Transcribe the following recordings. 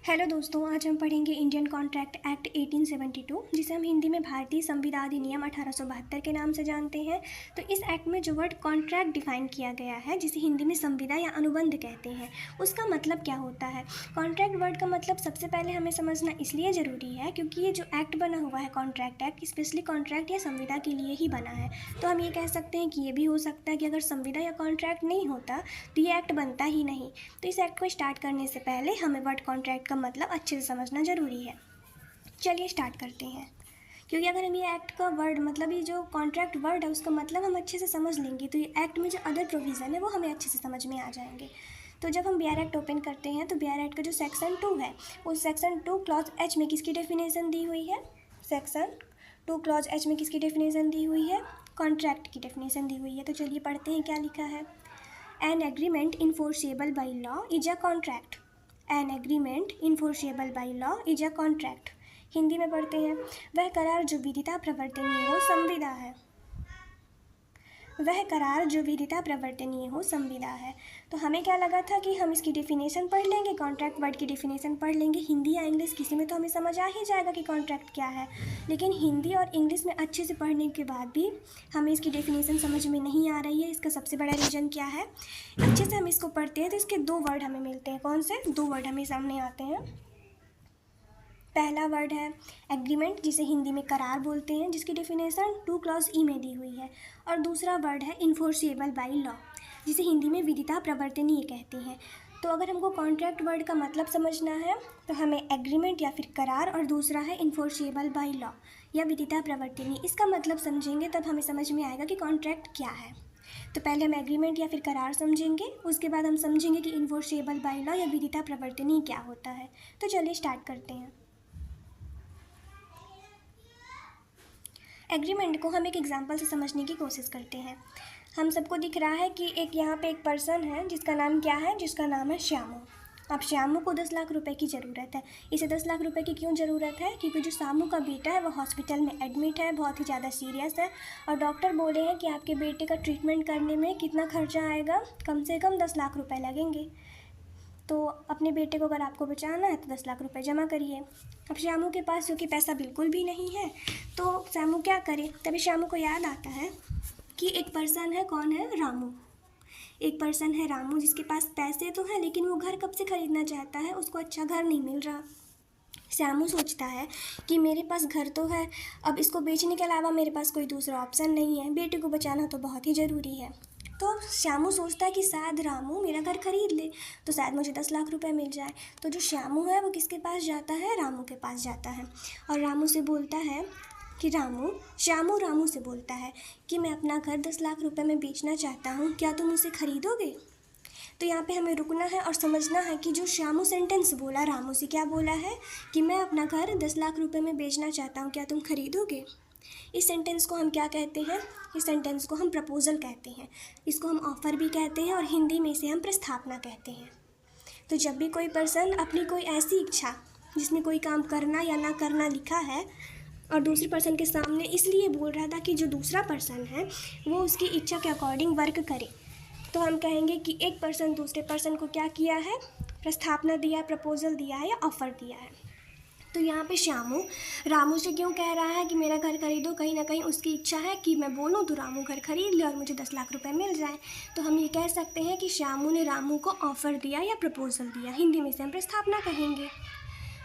Hello दोस्तों, आज हम पढ़ेंगे इंडियन कॉन्ट्रैक्ट एक्ट 1872, जिसे हम हिंदी में भारतीय संविदा अधिनियम 1872 के नाम से जानते हैं। तो इस एक्ट में जो वर्ड कॉन्ट्रैक्ट डिफाइन किया गया है, जिसे हिंदी में संविदा या अनुबंध कहते हैं, उसका मतलब क्या होता है। कॉन्ट्रैक्ट वर्ड का मतलब सबसे पहले हमें समझना इसलिए ज़रूरी है क्योंकि ये जो एक्ट बना हुआ है कॉन्ट्रैक्ट एक्ट, स्पेशली कॉन्ट्रैक्ट या संविदा के लिए ही बना है। तो हम ये कह सकते हैं कि ये भी हो सकता है कि अगर संविदा या कॉन्ट्रैक्ट नहीं होता तो ये एक्ट बनता ही नहीं। तो इस एक्ट को स्टार्ट करने से पहले हमें वर्ड कॉन्ट्रैक्ट का मतलब अच्छे से समझना ज़रूरी है। चलिए स्टार्ट करते हैं। क्योंकि अगर हम ये एक्ट का वर्ड मतलब ये जो कॉन्ट्रैक्ट वर्ड है उसका मतलब हम अच्छे से समझ लेंगे तो ये एक्ट में जो अदर प्रोविज़न है वो हमें अच्छे से समझ में आ जाएंगे। तो जब हम BR एक्ट ओपन करते हैं तो BR एक्ट का जो सेक्शन 2 है, उस सेक्शन 2 क्लॉज H में किसकी डेफिनेशन दी हुई है। सेक्शन 2 क्लॉज H में किसकी डेफिनेशन दी हुई है, कॉन्ट्रैक्ट की डेफिनेशन दी हुई है। तो चलिए पढ़ते हैं क्या लिखा है। An agreement enforceable by law is a contract. An agreement enforceable by law is a contract. Hindi में पढ़ते हैं, वह करार जो विधिता प्रवर्तनीय हो संविदा है। वह करार जो विधिता प्रवर्तनीय हो संविदा है। तो हमें क्या लगा था कि हम इसकी डेफिनेशन पढ़ लेंगे, कॉन्ट्रैक्ट वर्ड की डेफिनेशन पढ़ लेंगे, हिंदी या इंग्लिश किसी में तो हमें समझ आ ही जाएगा कि कॉन्ट्रैक्ट क्या है। लेकिन हिंदी और इंग्लिश में अच्छे से पढ़ने के बाद भी हमें इसकी डेफिनेशन समझ में नहीं आ रही है। इसका सबसे बड़ा रीज़न क्या है, अच्छे से हम इसको पढ़ते हैं तो इसके दो वर्ड हमें मिलते हैं। कौन से दो वर्ड हमें सामने आते हैं। पहला वर्ड है एग्रीमेंट, जिसे हिंदी में करार बोलते हैं, जिसकी डेफिनेशन 2 क्लॉज ई में दी हुई है। और दूसरा वर्ड है इन्फोर्सेबल बाई लॉ, जिसे हिंदी में विधिता प्रवर्तनीय कहते हैं। तो अगर हमको कॉन्ट्रैक्ट वर्ड का मतलब समझना है तो हमें एग्रीमेंट या फिर करार, और दूसरा है इन्फोर्सेबल बाई लॉ या विधिता प्रवर्तनीय, इसका मतलब समझेंगे तब हमें समझ में आएगा कि कॉन्ट्रैक्ट क्या है। तो पहले हम एग्रीमेंट या फिर करार समझेंगे, उसके बाद हम समझेंगे कि इन्फोर्सेबल बाई लॉ या विधिता प्रवर्तनीय क्या होता है। तो चलिए स्टार्ट करते हैं। एग्रीमेंट को हम एक एग्जांपल से समझने की कोशिश करते हैं। हम सबको दिख रहा है कि एक यहाँ पे एक पर्सन है जिसका नाम क्या है, जिसका नाम है श्यामू। अब श्यामू को 10 लाख रुपए की ज़रूरत है। इसे 10 लाख रुपए की क्यों ज़रूरत है, क्योंकि जो श्यामू का बेटा है वो हॉस्पिटल में एडमिट है, बहुत ही ज़्यादा सीरियस है, और डॉक्टर बोले हैं कि आपके बेटे का ट्रीटमेंट करने में कितना खर्चा आएगा, कम से कम 10 लाख रुपये लगेंगे। तो अपने बेटे को अगर आपको बचाना है तो 10 लाख रुपए जमा करिए। अब श्यामू के पास क्योंकि पैसा बिल्कुल भी नहीं है तो श्यामू क्या करे, तभी श्यामू को याद आता है कि एक पर्सन है, कौन है, रामू। एक पर्सन है रामू जिसके पास पैसे तो हैं लेकिन वो घर कब से ख़रीदना चाहता है, उसको अच्छा घर नहीं मिल रहा। श्यामू सोचता है कि मेरे पास घर तो है, अब इसको बेचने के अलावा मेरे पास कोई दूसरा ऑप्शन नहीं है, बेटे को बचाना तो बहुत ही ज़रूरी है। तो श्यामू सोचता है कि शायद रामू मेरा घर खरीद ले तो शायद मुझे 10 लाख रुपए मिल जाए। तो जो श्यामू है वो किसके पास जाता है, रामू के पास जाता है, और रामू से बोलता है कि श्यामू रामू से बोलता है कि मैं अपना घर 10 लाख रुपए में बेचना चाहता हूँ, क्या तुम उसे खरीदोगे। तो यहाँ पे हमें रुकना है और समझना है कि जो श्यामू सेंटेंस बोला, रामू से क्या बोला है कि मैं अपना घर 10 लाख रुपए में बेचना चाहता हूँ, क्या तुम खरीदोगे। इस सेंटेंस को हम क्या कहते हैं, इस सेंटेंस को हम प्रपोजल कहते हैं, इसको हम ऑफ़र भी कहते हैं, और हिंदी में इसे हम प्रस्तावना कहते हैं। तो जब भी कोई पर्सन अपनी कोई ऐसी इच्छा, जिसमें कोई काम करना या ना करना लिखा है, और दूसरे पर्सन के सामने इसलिए बोल रहा था कि जो दूसरा पर्सन है वो उसकी इच्छा के अकॉर्डिंग वर्क करे, तो हम कहेंगे कि एक पर्सन दूसरे पर्सन को क्या किया है, प्रस्तावना दिया, प्रपोजल दिया है या ऑफ़र दिया है। तो यहाँ पे श्यामू रामू से क्यों कह रहा है कि मेरा घर खरीदो, कहीं ना कहीं उसकी इच्छा है कि मैं बोलूँ तो रामू घर खरीद ले और मुझे 10 लाख रुपए मिल जाए। तो हम ये कह सकते हैं कि श्यामू ने रामू को ऑफ़र दिया या प्रपोजल दिया, हिंदी में से हम प्रस्तावना कहेंगे।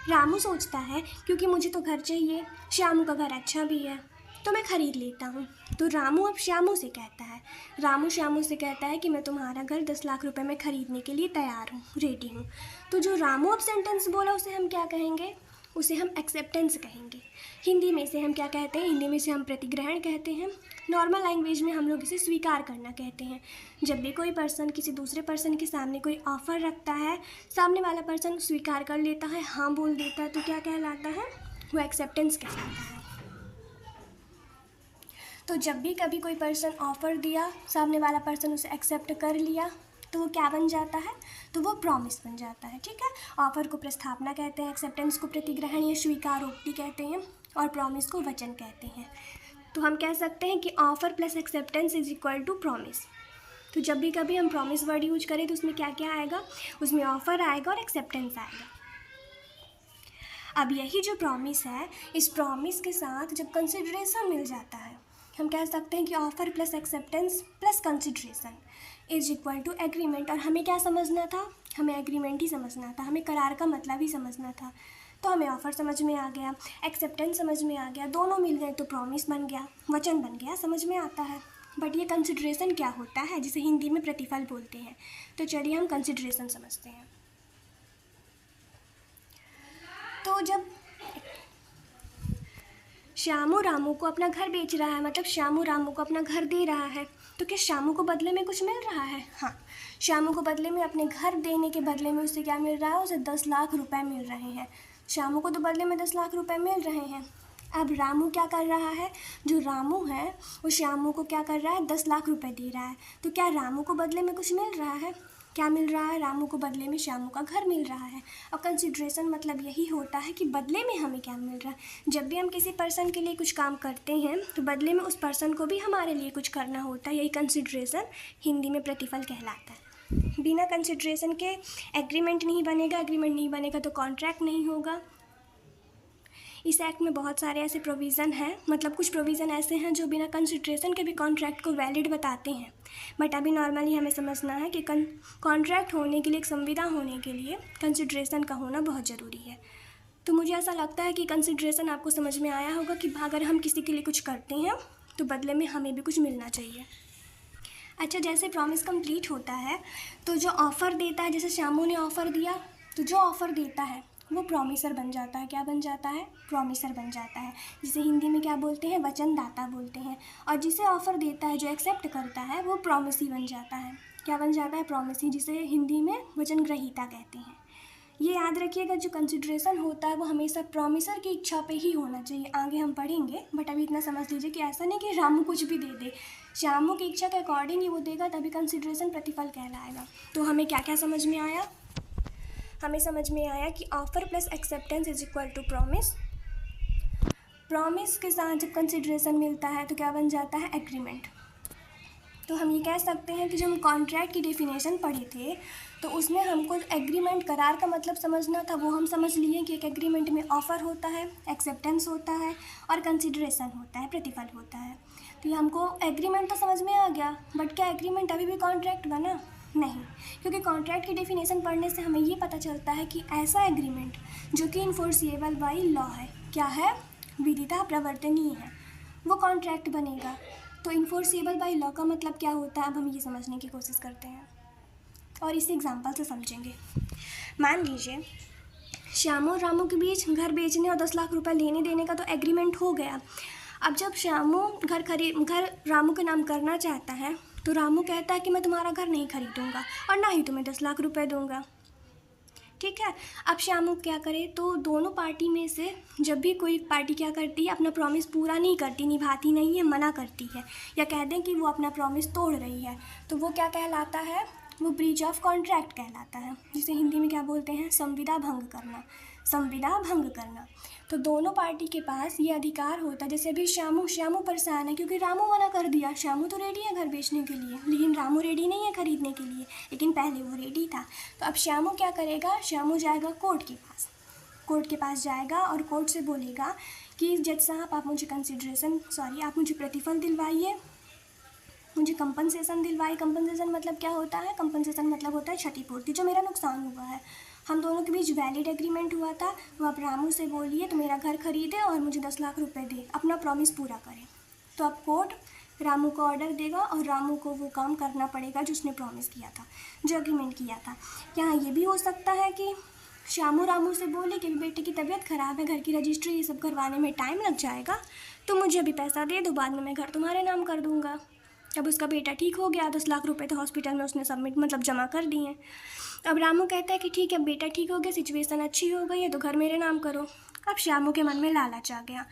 रामू सोचता है क्योंकि मुझे तो घर चाहिए, श्यामू का घर अच्छा भी है तो मैं ख़रीद लेता हूँ। तो रामू अब श्यामू से कहता है, रामू श्यामू से कहता है कि मैं तुम्हारा घर 10 लाख रुपए में ख़रीदने के लिए तैयार हूँ, रेडी हूँ। तो जो रामू अब सेंटेंस बोला उसे हम क्या कहेंगे, उसे हम एक्सेप्टेंस कहेंगे। हिंदी में से हम क्या कहते हैं, हिंदी में से हम प्रतिग्रहण कहते हैं। नॉर्मल लैंग्वेज में हम लोग इसे स्वीकार करना कहते हैं। जब भी कोई पर्सन किसी दूसरे पर्सन के सामने कोई ऑफ़र रखता है, सामने वाला पर्सन स्वीकार कर लेता है, हाँ बोल देता है, तो क्या कहलाता है, वो एक्सेप्टेंस कहलाता है। तो जब भी कभी कोई पर्सन ऑफ़र दिया, सामने वाला पर्सन उसे एक्सेप्ट कर लिया, तो वो क्या बन जाता है, तो वो प्रॉमिस बन जाता है। ठीक है, ऑफ़र को प्रस्तावना कहते हैं, एक्सेप्टेंस को प्रतिग्रहण या स्वीकारोक्ति कहते हैं, और प्रॉमिस को वचन कहते हैं। तो हम कह सकते हैं कि offer plus acceptance is equal to promise. तो जब भी कभी हम प्रॉमिस वर्ड यूज करें तो उसमें क्या क्या आएगा, उसमें ऑफ़र आएगा और एक्सेप्टेंस आएगा। अब यही जो प्रॉमिस है, इस प्रॉमिस के साथ जब कंसिडरेशन मिल जाता है, हम कह सकते हैं कि offer plus acceptance plus consideration is equal to agreement. और हमें क्या समझना था? हमें एग्रीमेंट ही समझना था, हमें करार का मतलब ही समझना था। तो हमें ऑफ़र समझ में आ गया, एक्सेप्टेंस समझ में आ गया, दोनों मिल गए तो प्रॉमिस बन गया, वचन बन गया, समझ में आता है। बट ये कंसिडरेशन क्या होता है, जिसे हिंदी में प्रतिफल बोलते हैं। तो चलिए हम कंसिडरेशन समझते हैं। तो जब श्यामू रामू को अपना घर बेच रहा है, मतलब श्यामू रामू को अपना घर दे रहा है, तो क्या श्यामू को बदले में कुछ मिल रहा है? हाँ, श्यामू को बदले में, अपने घर देने के बदले में उससे क्या मिल रहा है? उसे 10 लाख रुपए मिल रहे हैं। श्यामू को तो बदले में 10 लाख रुपए मिल रहे हैं। अब रामू क्या कर रहा है? जो रामू है वो श्यामू को क्या कर रहा है? 10 लाख रुपए दे रहा है। तो क्या रामू को बदले में कुछ मिल रहा है? क्या मिल रहा है? रामू को बदले में श्यामू का घर मिल रहा है। और कंसिडरेशन मतलब यही होता है कि बदले में हमें क्या मिल रहा है। जब भी हम किसी पर्सन के लिए कुछ काम करते हैं तो बदले में उस पर्सन को भी हमारे लिए कुछ करना होता है। यही कंसिडरेशन हिंदी में प्रतिफल कहलाता है। बिना कंसिडरेशन के एग्रीमेंट नहीं बनेगा, एग्रीमेंट नहीं बनेगा तो कॉन्ट्रैक्ट नहीं होगा। इस एक्ट में बहुत सारे ऐसे प्रोविज़न हैं, मतलब कुछ प्रोविज़न ऐसे हैं जो बिना कंसिडरेशन के भी कॉन्ट्रैक्ट को वैलिड बताते हैं। बट अभी नॉर्मली हमें समझना है कि कॉन्ट्रैक्ट होने के लिए, एक संविदा होने के लिए कंसिडरेशन का होना बहुत ज़रूरी है। तो मुझे ऐसा लगता है कि कंसिडरेशन आपको समझ में आया होगा कि अगर हम किसी के लिए कुछ करते हैं तो बदले में हमें भी कुछ मिलना चाहिए। अच्छा, जैसे प्रॉमिस कंप्लीट होता है तो जो ऑफ़र देता है, जैसे श्यामू ने ऑफ़र दिया, तो जो ऑफ़र देता है वो प्रॉमिसर बन जाता है। क्या बन जाता है? प्रॉमिसर बन जाता है, जिसे हिंदी में क्या बोलते हैं? वचनदाता बोलते हैं। और जिसे ऑफ़र देता है, जो एक्सेप्ट करता है, वो प्रॉमिसी बन जाता है। क्या बन जाता है? प्रॉमिसी, जिसे हिंदी में वचन ग्रहीता कहते हैं। ये याद रखिएगा, जो कंसिडरेशन होता है वो हमेशा प्रॉमिसर की इच्छा पे ही होना चाहिए। आगे हम पढ़ेंगे, बट अभी इतना समझ लीजिए कि ऐसा नहीं कि रामू कुछ भी दे दे, श्यामू की इच्छा के अकॉर्डिंग ही वो देगा, तभी कंसिडरेशन प्रतिफल कहलाएगा। तो हमें क्या क्या समझ में आया? हमें समझ में आया कि offer plus acceptance is equal to promise. Promise के साथ जब कंसिडरेशन मिलता है तो क्या बन जाता है? एग्रीमेंट। तो हम ये कह सकते हैं कि जब हम कॉन्ट्रैक्ट की डेफिनेशन पढ़े थे तो उसमें हमको एग्रीमेंट, करार का मतलब समझना था, वो हम समझ लिए कि एक एग्रीमेंट में ऑफ़र होता है, एक्सेप्टेंस होता है और कंसिडरेशन होता है, प्रतिफल होता है। तो ये हमको एग्रीमेंट तो समझ में आ गया, बट क्या एग्रीमेंट अभी भी कॉन्ट्रैक्ट बना? नहीं, क्योंकि कॉन्ट्रैक्ट की डेफिनेशन पढ़ने से हमें ये पता चलता है कि ऐसा एग्रीमेंट जो कि इन्फोर्सिएबल बाय लॉ है, क्या है? विदिता प्रवर्तनीय है, वो कॉन्ट्रैक्ट बनेगा। तो इन्फोर्सिएबल बाय लॉ का मतलब क्या होता है? अब हम ये समझने की कोशिश करते हैं और इसी एग्जांपल से समझेंगे। मान लीजिए श्यामू और रामू के बीच घर बेचने और 10 लाख रुपए लेने देने का तो एग्रीमेंट हो गया। अब जब श्यामू घर रामू के नाम करना चाहता है तो रामू कहता है कि मैं तुम्हारा घर नहीं खरीदूंगा और ना ही तुम्हें 10 लाख रुपए दूंगा। ठीक है, अब श्यामू क्या करे? तो दोनों पार्टी में से जब भी कोई पार्टी क्या करती है, अपना प्रॉमिस पूरा नहीं करती, निभाती नहीं है, मना करती है, या कह दें कि वो अपना प्रॉमिस तोड़ रही है, तो वो क्या कहलाता है? वो ब्रीच ऑफ कॉन्ट्रैक्ट कहलाता है, जिसे हिंदी में क्या बोलते हैं? संविदा भंग करना, संविदा भंग करना। तो दोनों पार्टी के पास ये अधिकार होता है। जैसे अभी श्यामू परेशान है क्योंकि रामू मना कर दिया। श्यामू तो रेडी है घर बेचने के लिए, लेकिन रामू रेडी नहीं है खरीदने के लिए, लेकिन पहले वो रेडी था। तो अब श्यामू क्या करेगा? श्यामू जाएगा कोर्ट के पास जाएगा और कोर्ट से बोलेगा कि जज साहब आप मुझे आप मुझे प्रतिफल दिलवाइए, मुझे कंपनसेशन दिलवाइए। कंपनसेशन मतलब क्या होता है? कंपनसेशन मतलब होता है क्षतिपूर्ति, जो मेरा नुकसान हुआ है। हम दोनों के बीच वैलिड एग्रीमेंट हुआ था, वो आप रामू से बोलिए तो मेरा घर खरीदे और मुझे 10 लाख रुपए दे, अपना प्रॉमिस पूरा करे। तो अब कोर्ट रामू को ऑर्डर देगा और रामू को वो काम करना पड़ेगा जो उसने प्रॉमिस किया था, जो एग्रीमेंट किया था। यहाँ ये भी हो सकता है कि श्यामू रामू से बोले कि बेटे की तबीयत ख़राब है, घर की रजिस्ट्री ये सब करवाने में टाइम लग जाएगा, तो मुझे अभी पैसा दे दो, बाद में मैं घर तुम्हारे नाम कर दूँगा। अब उसका बेटा ठीक हो गया, 10 लाख रुपए तो हॉस्पिटल में उसने जमा कर दिए। अब रामू कहता है कि ठीक है, बेटा ठीक हो गया, सिचुएशन अच्छी हो गई है, तो घर मेरे नाम करो। अब श्यामू के मन में लालच आ गया।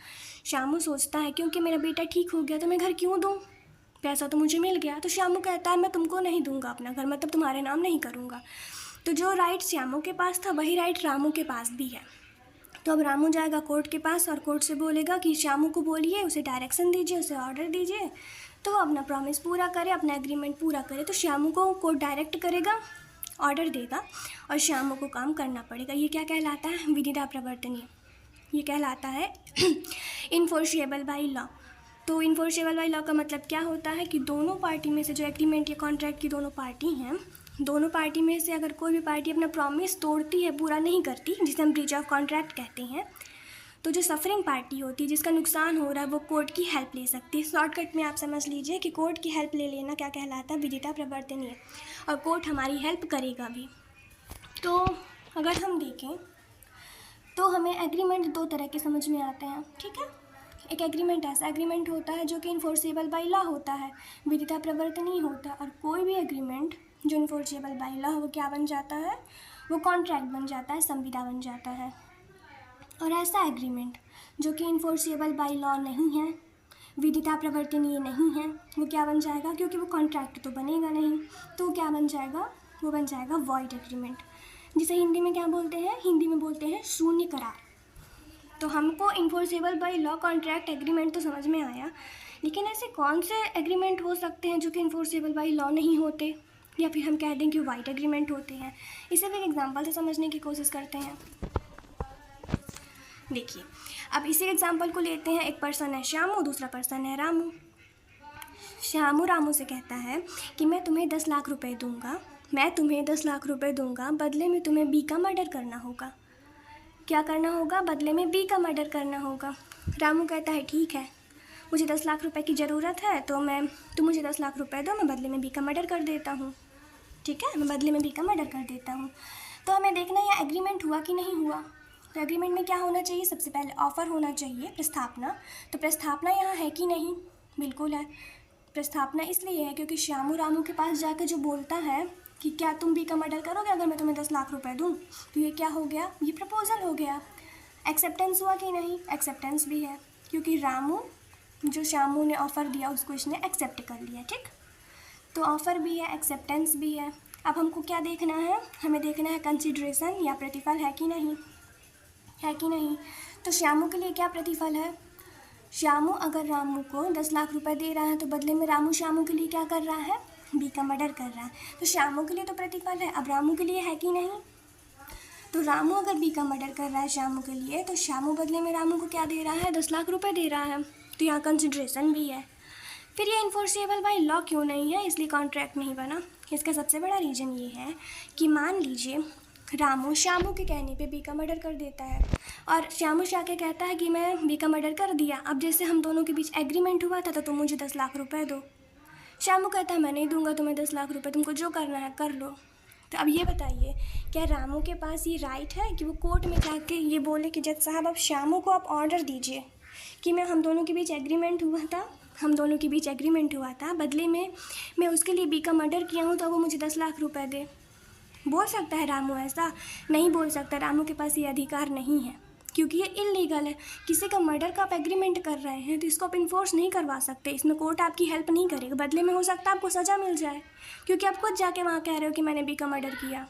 श्यामू सोचता है क्योंकि मेरा बेटा ठीक हो गया तो मैं घर क्यों दूँ, पैसा तो मुझे मिल गया। तो श्यामू कहता है मैं तुमको नहीं दूंगा अपना घर, मतलब तुम्हारे नाम नहीं करूँगा। तो जो राइट श्यामू के पास था वही राइट रामू के पास भी है। तो अब रामू जाएगा कोर्ट के पास और कोर्ट से बोलेगा कि श्यामू को बोलिए, उसे डायरेक्शन दीजिए, उसे ऑर्डर दीजिए तो वो अपना प्रॉमिस पूरा करे, अपना एग्रीमेंट पूरा करे। तो श्यामू को कोर्ट डायरेक्ट करेगा, ऑर्डर देगा और श्यामू को काम करना पड़ेगा। ये क्या कहलाता है? विदिता प्रवर्तनीय। ये कहलाता है इन्फोर्सेबल बाय लॉ। तो इन्फोर्सेबल बाय लॉ का मतलब क्या होता है कि दोनों पार्टी में से जो एग्रीमेंट या कॉन्ट्रैक्ट की दोनों पार्टी हैं, दोनों पार्टी में से अगर कोई भी पार्टी अपना प्रॉमिस तोड़ती है, पूरा नहीं करती, जिसे हम ब्रीच ऑफ कॉन्ट्रैक्ट कहते हैं, तो जो सफरिंग पार्टी होती है, जिसका नुकसान हो रहा है, वो कोर्ट की हेल्प ले सकती है। शॉर्टकट में आप समझ लीजिए कि कोर्ट की हेल्प ले लेना क्या कहलाता है, विदिता प्रवर्तनीय, और कोर्ट हमारी हेल्प करेगा भी। तो अगर हम देखें तो हमें एग्रीमेंट दो तरह के समझ में आते हैं, ठीक है। एक एग्रीमेंट ऐसा एग्रीमेंट होता है जो कि इन्फोर्सेबल बाय लॉ होता है, विदिता प्रवर्तनीय होता है, और कोई भी एग्रीमेंट जो इन्फोर्सेबल बाय लॉ वो क्या बन जाता है, वो कॉन्ट्रैक्ट बन जाता है, संविदा बन जाता है। और ऐसा एग्रीमेंट जो कि इन्फोर्सेबल बाय लॉ नहीं है, विदिता प्रवर्तनीय नहीं है, वो क्या बन जाएगा, क्योंकि वो कॉन्ट्रैक्ट तो बनेगा नहीं, तो वो क्या बन जाएगा, वो बन जाएगा वॉइड एग्रीमेंट, जिसे हिंदी में क्या बोलते हैं, हिंदी में बोलते हैं शून्य करार। तो हमको enforceable by law contract agreement तो समझ में आया, लेकिन ऐसे कौन से एग्रीमेंट हो सकते हैं जो कि इन्फोर्सेबल बाय लॉ नहीं होते, या फिर हम कह दें कि वाइड एग्रीमेंट होते हैं। इसे भी एक एग्जांपल से समझने की कोशिश करते हैं। देखिए, अब इसी एग्जांपल को लेते हैं। एक पर्सन है श्यामू, दूसरा पर्सन है रामू। श्यामू रामू से कहता है कि मैं तुम्हें 10 लाख रुपए दूंगा, मैं तुम्हें 10 लाख रुपए दूंगा, बदले में तुम्हें बी का मर्डर करना होगा। क्या करना होगा, बदले में बी का मर्डर करना होगा। रामू कहता है ठीक है, मुझे 10 लाख रुपए की ज़रूरत है, तो तुम मुझे 10 लाख रुपए दो, मैं बदले में बी का मर्डर कर देता हूँ। ठीक है, मैं बदले में बी का मर्डर कर देता हूँ। तो हमें देखना है एग्रीमेंट हुआ कि नहीं हुआ। तो एग्रीमेंट में क्या होना चाहिए, सबसे पहले ऑफ़र होना चाहिए, प्रस्तावना। तो प्रस्तावना यहाँ है कि नहीं, बिल्कुल है। प्रस्तावना इसलिए है क्योंकि श्यामू रामू के पास जाकर जो बोलता है कि क्या तुम बी का मर्डर करोगे अगर मैं तुम्हें 10 लाख रुपए दूँ, तो ये क्या हो गया, ये प्रपोजल हो गया। एक्सेप्टेंस हुआ कि नहीं, एक्सेप्टेंस भी है, क्योंकि रामू जो श्यामू ने ऑफ़र दिया उसको इसने एक्सेप्ट कर लिया। ठीक, तो ऑफ़र भी है, एक्सेप्टेंस भी है। अब हमको क्या देखना है, हमें देखना है कंसिडरेशन या प्रतिफल है कि नहीं, है कि नहीं। तो श्यामू के लिए क्या प्रतिफल है, श्यामू अगर रामू को 10 लाख रुपए दे रहा है तो बदले में रामू श्यामू के लिए क्या कर रहा है, बी का मर्डर कर रहा है। तो श्यामू के लिए तो प्रतिफल है, अब रामू के लिए है कि नहीं। तो रामू अगर बी का मर्डर कर रहा है श्यामू के लिए, तो श्यामू बदले में रामू को क्या दे रहा है, 10 लाख रुपए दे रहा है। तो यहाँ कंसिडरेशन भी है। फिर ये इन्फोर्सेबल बाय लॉ क्यों नहीं है, इसलिए कॉन्ट्रैक्ट नहीं बना। इसका सबसे बड़ा रीज़न ये है कि मान लीजिए रामू श्यामू के कहने पे बी का मर्डर कर देता है, और श्यामू जाके कहता है कि मैं बी का मर्डर कर दिया। अब जैसे हम दोनों के बीच एग्रीमेंट हुआ था तो तुम मुझे 10 लाख रुपए दो। श्यामू कहता है मैं नहीं दूंगा तुम्हें 10 लाख रुपए, तुमको जो करना है कर लो। तो अब ये बताइए, क्या रामू के पास ये राइट है कि वो कोर्ट में जाके ये बोले कि जज साहब अब श्यामू को आप ऑर्डर दीजिए कि हम दोनों के बीच एग्रीमेंट हुआ था, बदले में मैं उसके लिए बी का मर्डर किया हूँ, तो वो मुझे 10 लाख रुपए दे। बोल सकता है रामू ऐसा? नहीं बोल सकता, रामू के पास ये अधिकार नहीं है, क्योंकि ये इल्लीगल है। किसी का मर्डर का आप एग्रीमेंट कर रहे हैं तो इसको आप इन्फोर्स नहीं करवा सकते, इसमें कोर्ट आपकी हेल्प नहीं करेगा। बदले में हो सकता है आपको सज़ा मिल जाए, क्योंकि आप खुद जाके वहाँ कह रहे हो कि मैंने बी का मर्डर किया।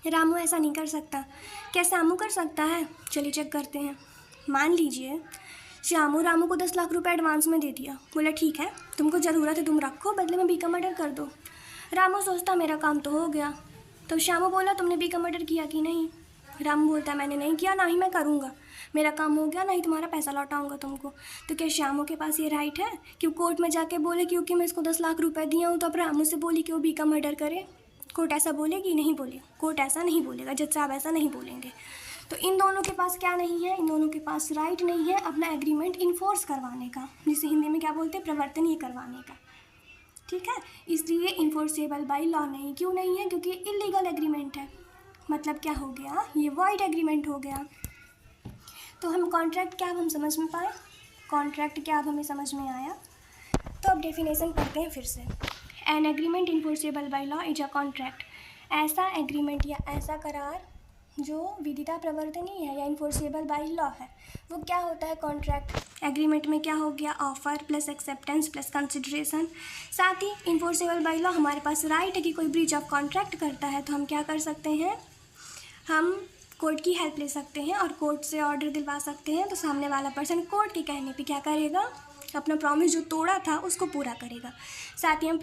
रामू ऐसा नहीं कर सकता। क्या श्यामू कर सकता है? चलिए चेक करते हैं। मान लीजिए श्यामू रामू को 10 लाख रुपए एडवांस में दे दिया, बोला ठीक है तुमको ज़रूरत है तुम रखो, बदले में बी का मर्डर कर दो। रामू सोचता मेरा काम तो हो गया। तो श्यामू बोला तुमने बी का मर्डर किया कि नहीं? रामू बोलता मैंने नहीं किया, ना ही मैं करूँगा, मेरा काम हो गया, ना ही तुम्हारा पैसा लौटाऊंगा तुमको। तो क्या श्यामू के पास ये राइट है कि वो कोर्ट में जाके बोले क्योंकि मैं इसको 10 लाख रुपए दिया हूँ तो अब रामू से बोली कि वो बी का मर्डर करे? कोर्ट ऐसा बोलेगी? नहीं बोले, कोर्ट ऐसा नहीं बोलेगा, जज साहब ऐसा नहीं बोलेंगे। तो इन दोनों के पास क्या नहीं है, इन दोनों के पास राइट नहीं है अपना एग्रीमेंट इन्फोर्स करवाने का, जिसे हिंदी में क्या बोलते हैं, प्रवर्तनीय करवाने का। ठीक है, इसलिए इन्फोर्सेबल बाय लॉ नहीं। क्यों नहीं है? क्योंकि इलीगल एग्रीमेंट है। मतलब क्या हो गया, ये वॉइड एग्रीमेंट हो गया। तो हम कॉन्ट्रैक्ट क्या हम समझ में पाए, कॉन्ट्रैक्ट क्या अब हमें समझ में आया। तो अब डेफिनेशन पढ़ते हैं फिर से। An agreement enforceable by law is a contract, ऐसा एग्रीमेंट या ऐसा करार जो विदिता प्रवर्तनीय है या इन्फोर्सेबल बाय लॉ है, वो क्या होता है, कॉन्ट्रैक्ट। एग्रीमेंट में क्या हो गया, offer plus acceptance plus consideration. साथ ही इन्फोर्सेबल बाय लॉ हमारे पास राइट है कि कोई ब्रीच ऑफ कॉन्ट्रैक्ट करता है तो हम क्या कर सकते हैं, हम कोर्ट की हेल्प ले सकते हैं और कोर्ट से ऑर्डर दिलवा सकते हैं। तो सामने वाला पर्सन कोर्ट के कहने पे क्या करेगा, अपना प्रॉमिस जो तोड़ा था उसको पूरा करेगा। साथ ही हम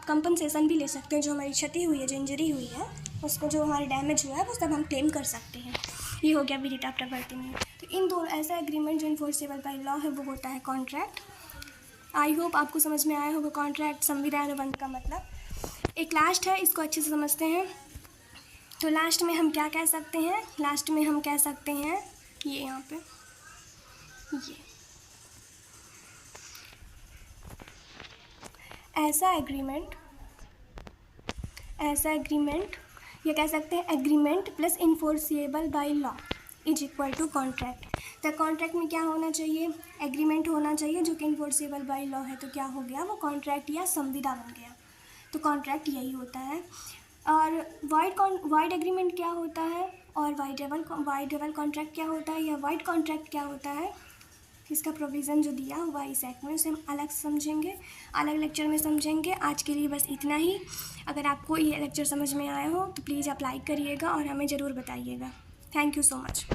कंपनसेशन भी ले सकते हैं, जो हमारी क्षति हुई है, जो इंजरी हुई है, उसको जो हमारी डैमेज हुआ है वो सब हम क्लेम कर सकते हैं। ये हो गया विदिता प्रवर्तनी में। तो इन दोनों ऐसा एग्रीमेंट जो इन्फोर्सेबल बाय लॉ है वो होता है कॉन्ट्रैक्ट। आई होप आपको समझ में आया होगा कॉन्ट्रैक्ट, संविदा अनुबंध का मतलब। एक लास्ट है, इसको अच्छे से समझते हैं। तो लास्ट में हम क्या कह सकते हैं, लास्ट में हम कह सकते हैं ये यहाँ पे ये ऐसा एग्रीमेंट ये कह सकते हैं agreement plus enforceable by law is equal to contract. तो कॉन्ट्रैक्ट में क्या होना चाहिए, एग्रीमेंट होना चाहिए जो कि इन्फोर्सेबल बाय लॉ है, तो क्या हो गया वो कॉन्ट्रैक्ट या संविदा बन गया। तो कॉन्ट्रैक्ट यही होता है। और वाइड एग्रीमेंट क्या होता है और वाइडेबल कॉन्ट्रैक्ट क्या होता है या वाइड कॉन्ट्रैक्ट क्या होता है, इसका प्रोविज़न जो दिया हुआ इस एक्ट में उसे हम अलग समझेंगे, अलग लेक्चर में समझेंगे। आज के लिए बस इतना ही। अगर आपको ये लेक्चर समझ में आया हो तो प्लीज़ आप लाइक करिएगा और हमें ज़रूर बताइएगा। Thank you so much.